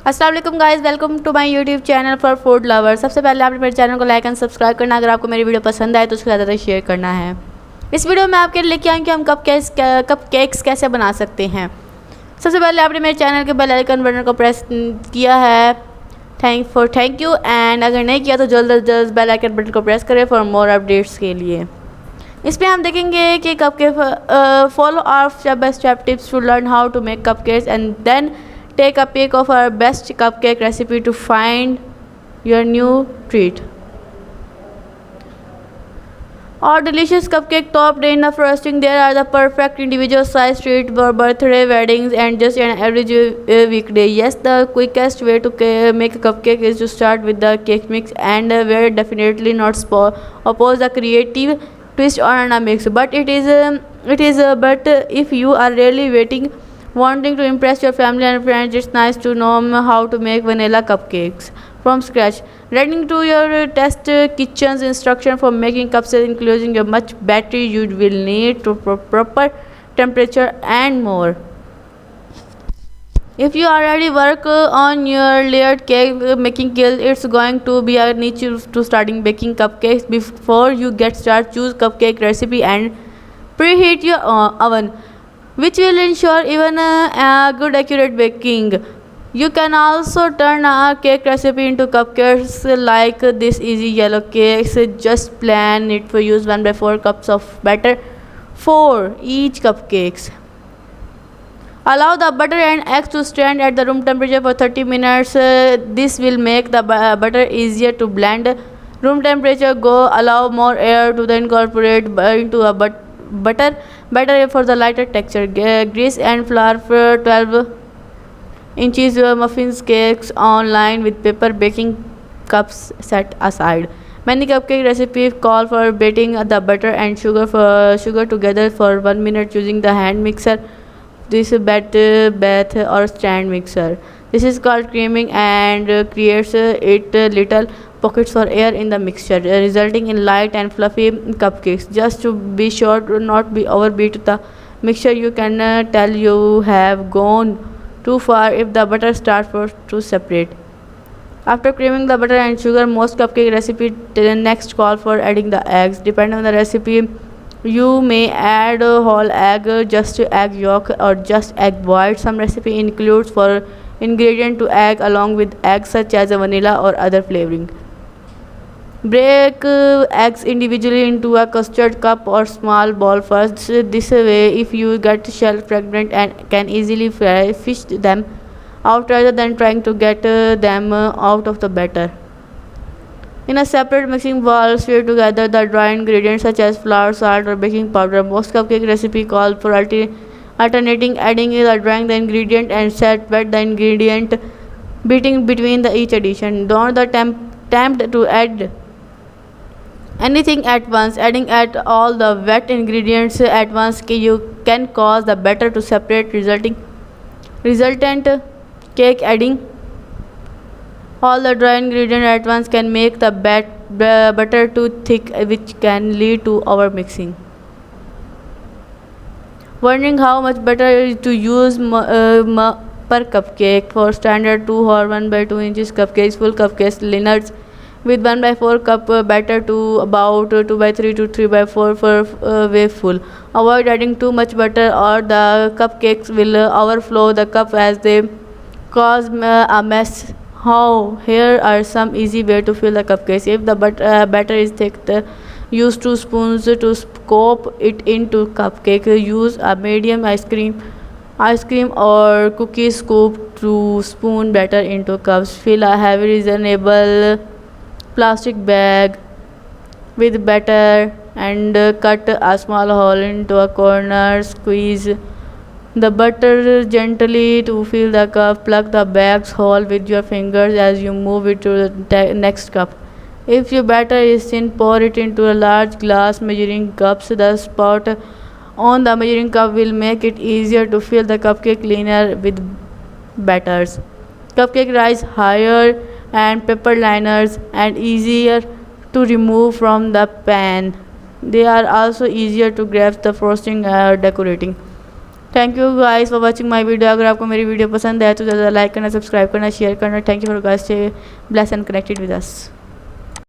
अस्सलाम वालेकुम guys, welcome to my YouTube channel for food lovers. सबसे पहले आपने मेरे चैनल को लाइक एंड सब्सक्राइब करना। अगर आपको मेरी वीडियो पसंद आए तो उसको ज़्यादा शेयर करना है। इस वीडियो में आपके लिए लेके आए कि हम कपकेक्स कैसे बना सकते हैं। सबसे पहले आपने मेरे चैनल के बेल आइकन बटन को प्रेस किया है, थैंक यू। एंड अगर नहीं किया तो जल्द से जल्द बेल आइकन बटन को प्रेस करें फॉर मोर अपडेट्स के लिए। इस पर हम देखेंगे कि follow our step by step tips to learn how to make cupcakes and then take a pic of our best cupcake recipe to find your new treat. Our delicious cupcake topped in the frosting, there are the perfect individual size treat for birthday, weddings and just an average weekday. Yes, the quickest way to make a cupcake is to start with the cake mix, and we're definitely not oppose the creative twist on a mix, but but if you are really wanting to impress your family and friends, it's nice to know how to make vanilla cupcakes from scratch. Reading to your test kitchen's instruction for making cupcakes, including your much battery you will need to proper temperature and more. If you already work on your layered cake making skills, it's going to be a niche to starting baking cupcakes. Before you get started, choose cupcake recipe and preheat your oven, which will ensure even a good accurate baking. You can also turn a cake recipe into cupcakes like this easy yellow cakes. Just plan it for use 1/4 cups of batter for each cupcakes. Allow the butter and eggs to stand at the room temperature for 30 minutes. This will make the butter easier to blend. Room temperature go. Allow more air to then incorporate into a butter better for the lighter texture. Grease and flour for 12 inches muffins cakes on line with paper baking cups set aside. Many cupcake recipes call for beating the butter and sugar together for 1 minute using the hand mixer. This bath or stand mixer. This is called creaming and creates little pockets for air in the mixture, resulting in light and fluffy cupcakes. Just to be sure to not be overbeat the mixture, you can tell you have gone too far if the butter starts to separate. After creaming the butter and sugar, most cupcake recipes next call for adding the eggs. Depending on the recipe, you may add a whole egg, just egg yolk, or just egg white. Some recipe includes for ingredient to egg along with eggs such as vanilla or other flavoring. Break eggs individually into a custard cup or small bowl first. This way, if you get shell fragment and can easily fish them out rather than trying to get them out of the batter. In a separate mixing bowl, stir together the dry ingredients such as flour, salt, or baking powder. Most cupcake recipe call for alternating adding or drying the ingredient and wet the ingredient, beating between each addition. Don't tempt to add anything at once. Adding at all the wet ingredients at once you can cause the batter to separate, resultant cake. Adding all the dry ingredients at once can make the butter too thick, which can lead to over mixing. Wondering how much butter to use per cupcake? For standard 2 or 1/2 inches cupcakes, full cupcakes liners with 1/4 cup batter to about 2/3 to 3/4 for way full. Avoid adding too much butter or the cupcakes will overflow the cup as they cause a mess. Here are some easy way to fill the cupcakes. If the batter is thick, use 2 spoons to scoop it into cupcake. Use a medium ice cream or cookie scoop to spoon batter into cups. Fill a heavy reasonable plastic bag with batter and cut a small hole into a corner. Squeeze the butter gently to fill the cup. Plug the bag's hole with your fingers as you move it to the next cup. If your batter is thin, pour it into a large glass measuring cups. The spot on the measuring cup will make it easier to fill the cupcake liner with batters. Cupcake rise higher and paper liners and easier to remove from the pan. They are also easier to grab the frosting or decorating. Thank you guys for watching my video. अगर आपको मेरी video पसंद है तो ज़्यादा like करना, subscribe करना, share करना। Thank you for guys, stay blessed and connected with us.